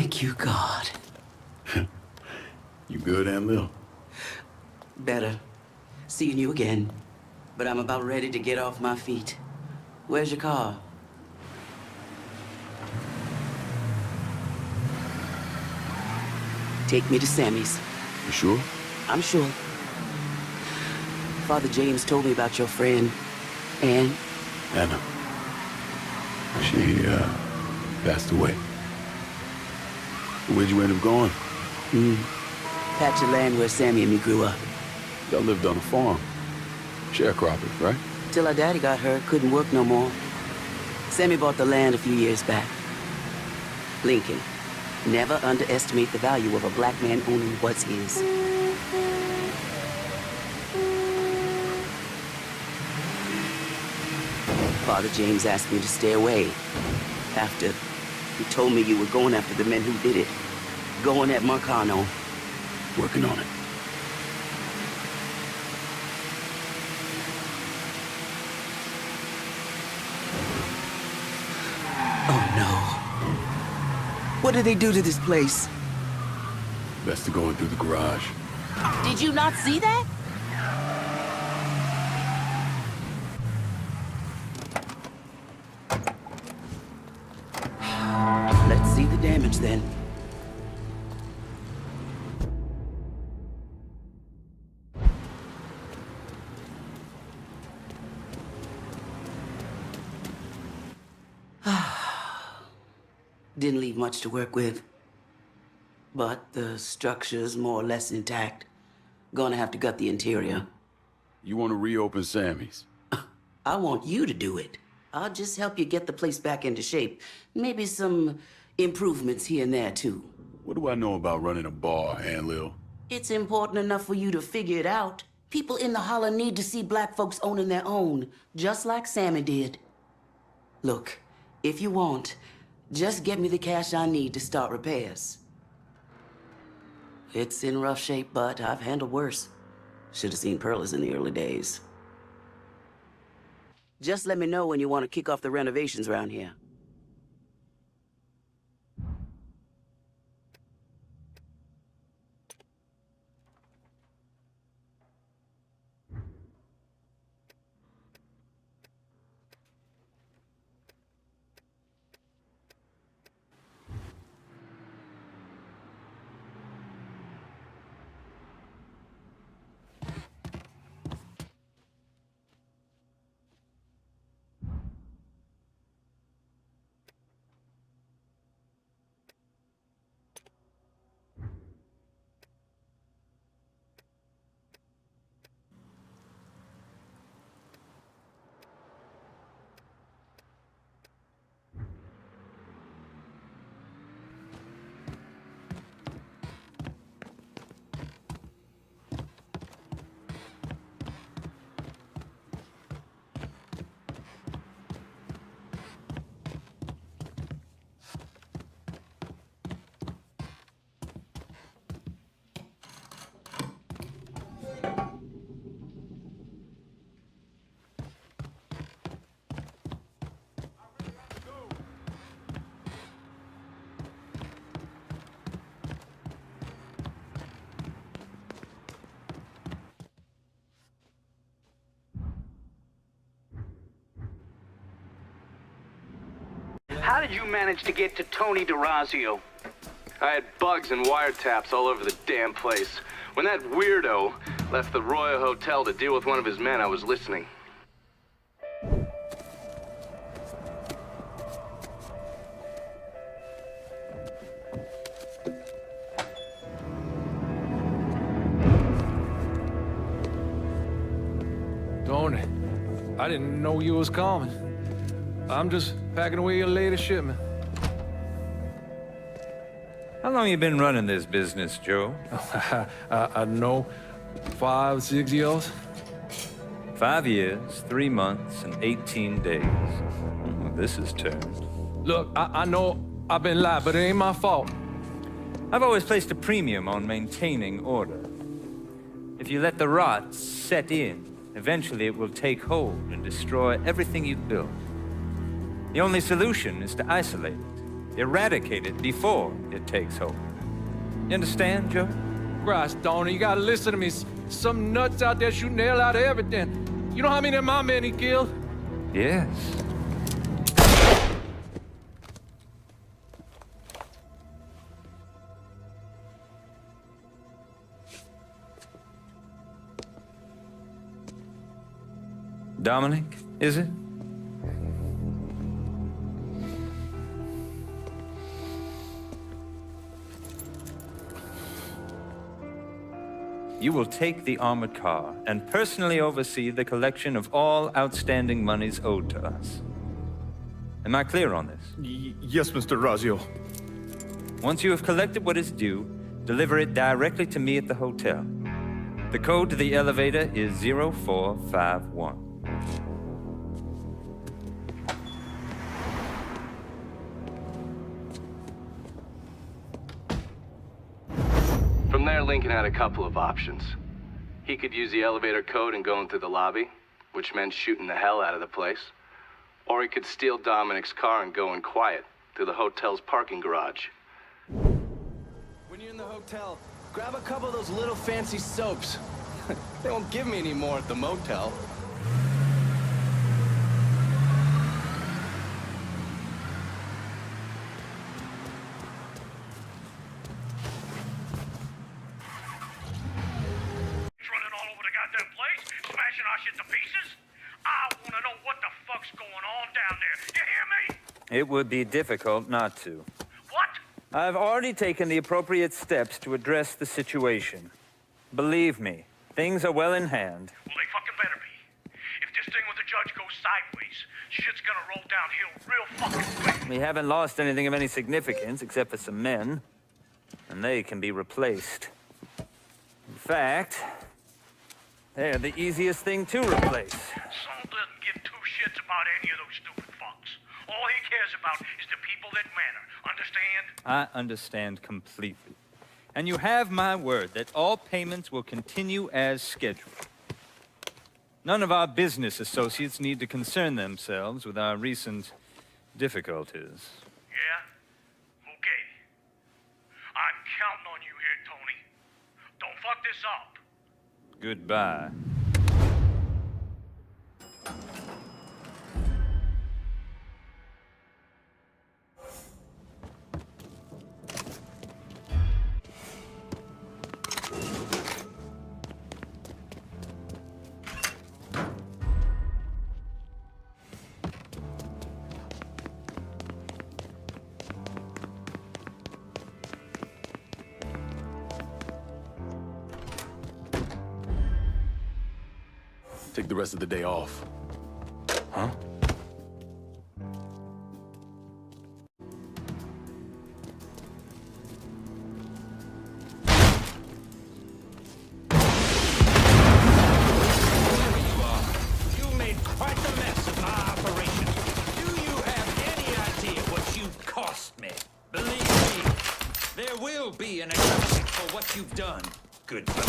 Thank you, God. You good, Aunt Lil? Better. Seeing you again. But I'm about ready to get off my feet. Where's your car? Take me to Sammy's. You sure? I'm sure. Father James told me about your friend, Anne. Anna. She, passed away. Where'd you end up going? Patch of land where Sammy and me grew up. Y'all lived on a farm. Sharecroppers, right? Till our daddy got hurt, couldn't work no more. Sammy bought the land a few years back. Lincoln, never underestimate the value of a black man owning what's his. Father James asked me to stay away. After he told me you were going after the men who did it. Going at Marcano. Working on it. Oh no. What did they do to this place? Best to go in through the garage. Did you not see that? Let's see the damage then. Didn't leave much to work with. But the structure's more or less intact. Gonna have to gut the interior. You want to reopen Sammy's? I want you to do it. I'll just help you get the place back into shape. Maybe some improvements here and there, too. What do I know about running a bar, Aunt Lil? It's important enough for you to figure it out. People in the holler need to see black folks owning their own, just like Sammy did. Look, if you want, just get me the cash I need to start repairs. It's in rough shape, but I've handled worse. Should have seen Pearlers in the early days. Just let me know when you want to kick off the renovations around here. How did you manage to get to Tony DeRazio? I had bugs and wiretaps all over the damn place. When that weirdo left the Royal Hotel to deal with one of his men, I was listening. Tony, I didn't know you was coming. I'm just packing away your latest shipment. How long you been running this business, Joe? I don't know, 5, 6 years? 5 years, 3 months, and 18 days. Well, this is turned. Look, I know I've been lied, but it ain't my fault. I've always placed a premium on maintaining order. If you let the rot set in, eventually it will take hold and destroy everything you've built. The only solution is to isolate it Eradicate it before it takes hold. You understand, Joe? Christ, Tony, you gotta listen to me. Some nuts out there shooting the hell out of everything. You know how many of my men he killed? Yes. Dominic, is it? You will take the armored car and personally oversee the collection of all outstanding monies owed to us. Am I clear on this? Yes, Mr. Razio. Once you have collected what is due, deliver it directly to me at the hotel. The code to the elevator is 0451. From there, Lincoln had a couple of options. He could use the elevator code and go into the lobby, which meant shooting the hell out of the place. Or he could steal Dominic's car and go in quiet to the hotel's parking garage. When you're in the hotel, grab a couple of those little fancy soaps. They won't give me any more at the motel. Running all over the goddamn place, smashing our shit to pieces. I wanna know what the fuck's going on down there. You hear me? It would be difficult not to. What? I've already taken the appropriate steps to address the situation. Believe me, things are well in hand. Well, they fucking better be. If this thing with the judge goes sideways, shit's gonna roll downhill real fucking quick. We haven't lost anything of any significance except for some men, and they can be replaced. In fact, they're the easiest thing to replace. Saul doesn't give two shits about any of those stupid fucks. All he cares about is the people that matter. Understand? I understand completely. And you have my word that all payments will continue as scheduled. None of our business associates need to concern themselves with our recent difficulties. Yeah? Okay. I'm counting on you here, Tony. Don't fuck this up. Goodbye. Take the rest of the day off. Huh? You made quite a mess of my operation. Do you have any idea what you've cost me? Believe me, there will be an accounting for what you've done, good fellow.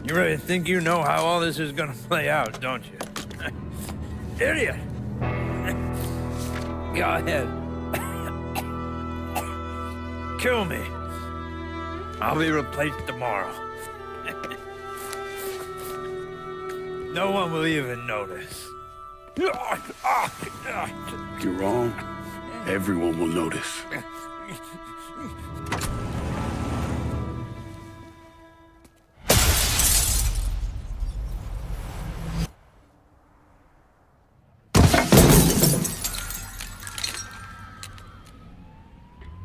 You really think you know how all this is gonna play out, don't you? Idiot! Go ahead. Kill me. I'll be replaced tomorrow. No one will even notice. You're wrong. Everyone will notice.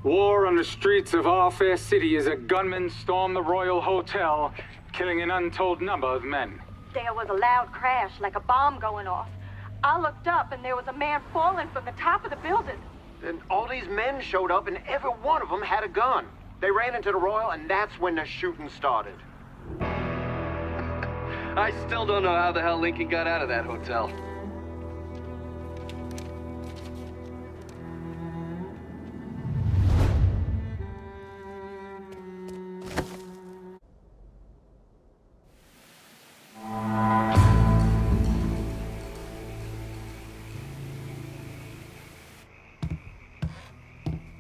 War on the streets of our fair city as a gunman stormed the Royal Hotel, killing an untold number of men. There was a loud crash, like a bomb going off. I looked up and there was a man falling from the top of the building. And all these men showed up and every one of them had a gun. They ran into the Royal and that's when the shooting started. I still don't know how the hell Lincoln got out of that hotel.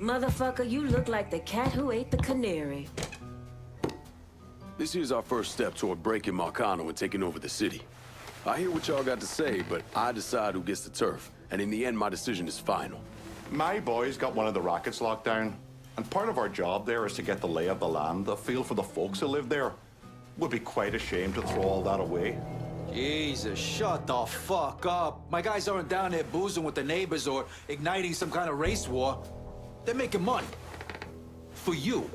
Motherfucker, you look like the cat who ate the canary. This here's our first step toward breaking Marcano and taking over the city. I hear what y'all got to say, but I decide who gets the turf. And in the end, my decision is final. My boys got one of the rackets locked down. And part of our job there is to get the lay of the land, a feel for the folks who live there. Would be quite a shame to throw all that away. Jesus, shut the fuck up. My guys aren't down there boozing with the neighbors or igniting some kind of race war. They're making money. For you.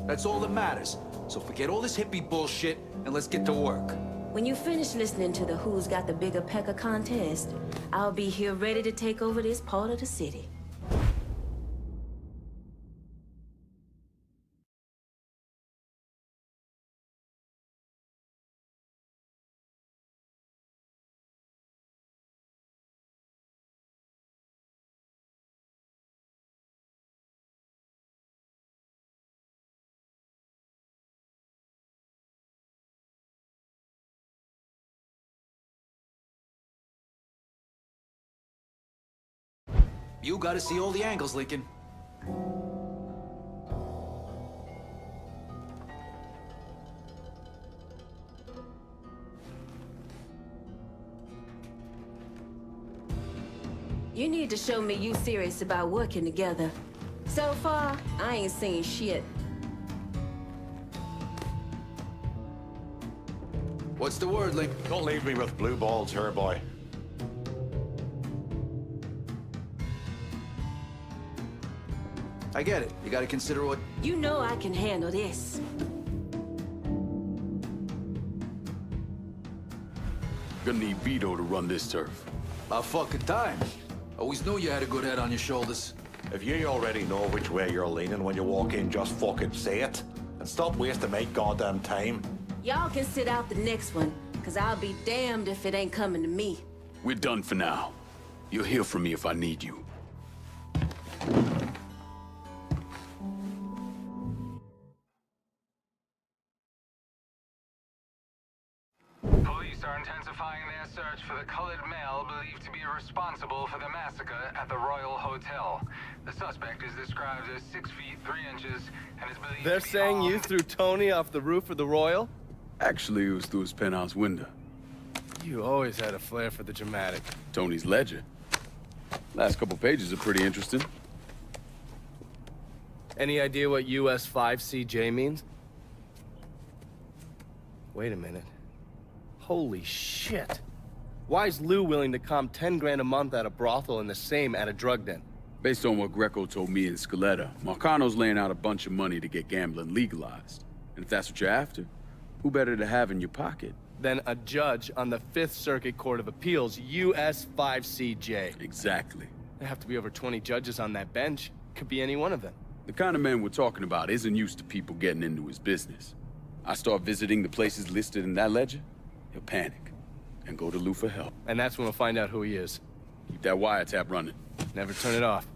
That's all that matters. So forget all this hippie bullshit and let's get to work. When you finish listening to the Who's Got the Bigger Pecker contest, I'll be here ready to take over this part of the city. You gotta see all the angles, Lincoln. You need to show me you serious about working together. So far, I ain't seen shit. What's the word, Lincoln? Don't leave me with blue balls here, boy. I get it. You gotta consider what... You know I can handle this. Gonna need Vito to run this turf. About fucking time. Always knew you had a good head on your shoulders. If you already know which way you're leaning when you walk in, just fucking say it. And stop wasting my goddamn time. Y'all can sit out the next one, cause I'll be damned if it ain't coming to me. We're done for now. You'll hear from me if I need you. Police are intensifying their search for the colored male believed to be responsible for the massacre at the Royal Hotel. The suspect is described as 6 feet 3 inches and is believed They're to be saying you armed. threw Tony off the roof of the Royal? Actually, it was through his penthouse window. You always had a flair for the dramatic. Tony's ledger. Last couple pages are pretty interesting. Any idea what US 5CJ means? Wait a minute. Holy shit. Why is Lou willing to comp 10 grand a month at a brothel and the same at a drug den? Based on what Greco told me in Scaletta, Marcano's laying out a bunch of money to get gambling legalized. And if that's what you're after, who better to have in your pocket? Then a judge on the 5th Circuit Court of Appeals, US 5CJ. Exactly. There have to be over 20 judges on that bench. Could be any one of them. The kind of man we're talking about isn't used to people getting into his business. I start visiting the places listed in that ledger, he'll panic and go to Lou for help. And that's when we'll find out who he is. Keep that wiretap running. Never turn it off.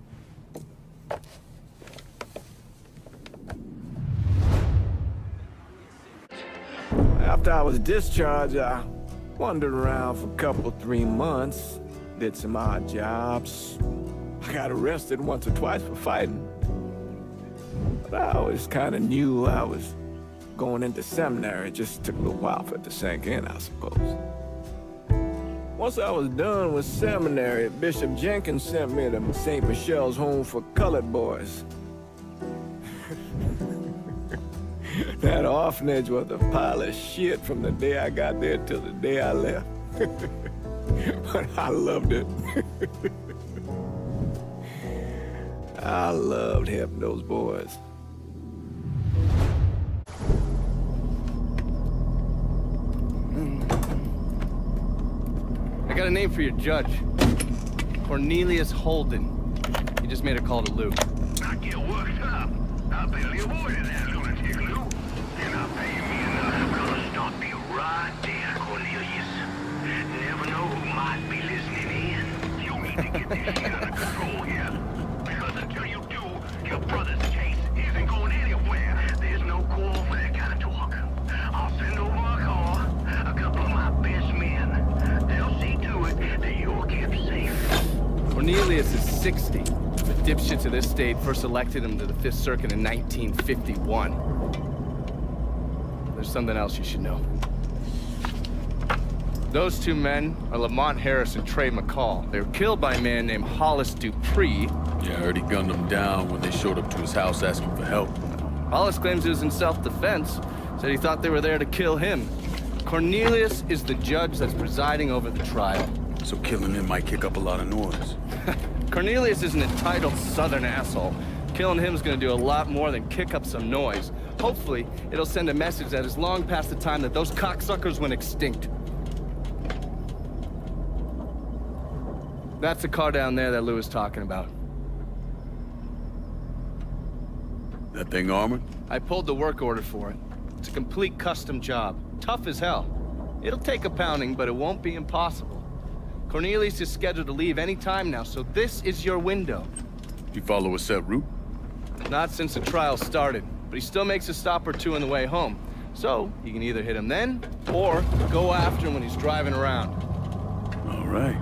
After I was discharged, I wandered around for a couple, 3 months, did some odd jobs. I got arrested once or twice for fighting. But I always kind of knew I was going into seminary. It just took a little while for it to sink in, I suppose. Once I was done with seminary, Bishop Jenkins sent me to St. Michelle's Home for Colored Boys. That orphanage was a pile of shit from the day I got there till the day I left. But I loved it. I loved helping those boys. I got a name for your judge. Cornelius Holden. He just made a call to Lou. I get worked up. I barely avoided that lunatic, Lou. And I pay me enough. I'm gonna stop you right there, Cornelius. Never know who might be listening in. You need to get this shit under control here. Because until you do, your brother's case isn't going anywhere. There's no call for that kind of talk. I'll send over a car, a couple of my best men. They'll see to it that you're kept safe. Cornelius is 60. dipshits of this state first elected him to the 5th Circuit in 1951. There's something else you should know. Those two men are Lamont Harris and Trey McCall. They were killed by a man named Hollis Dupree. Yeah, I heard he gunned them down when they showed up to his house asking for help. Hollis claims it was in self-defense. Said he thought they were there to kill him. Cornelius is the judge that's presiding over the trial. So killing him might kick up a lot of noise. Cornelius is an entitled southern asshole. Killing him is gonna do a lot more than kick up some noise. Hopefully, it'll send a message that is long past the time that those cocksuckers went extinct. That's the car down there that Lou was talking about. That thing armored? I pulled the work order for it. It's a complete custom job. Tough as hell. It'll take a pounding, but it won't be impossible. Cornelius is scheduled to leave any time now, so this is your window. You follow a set route? Not since the trial started, but he still makes a stop or two on the way home. So, you can either hit him then, or go after him when he's driving around. All right.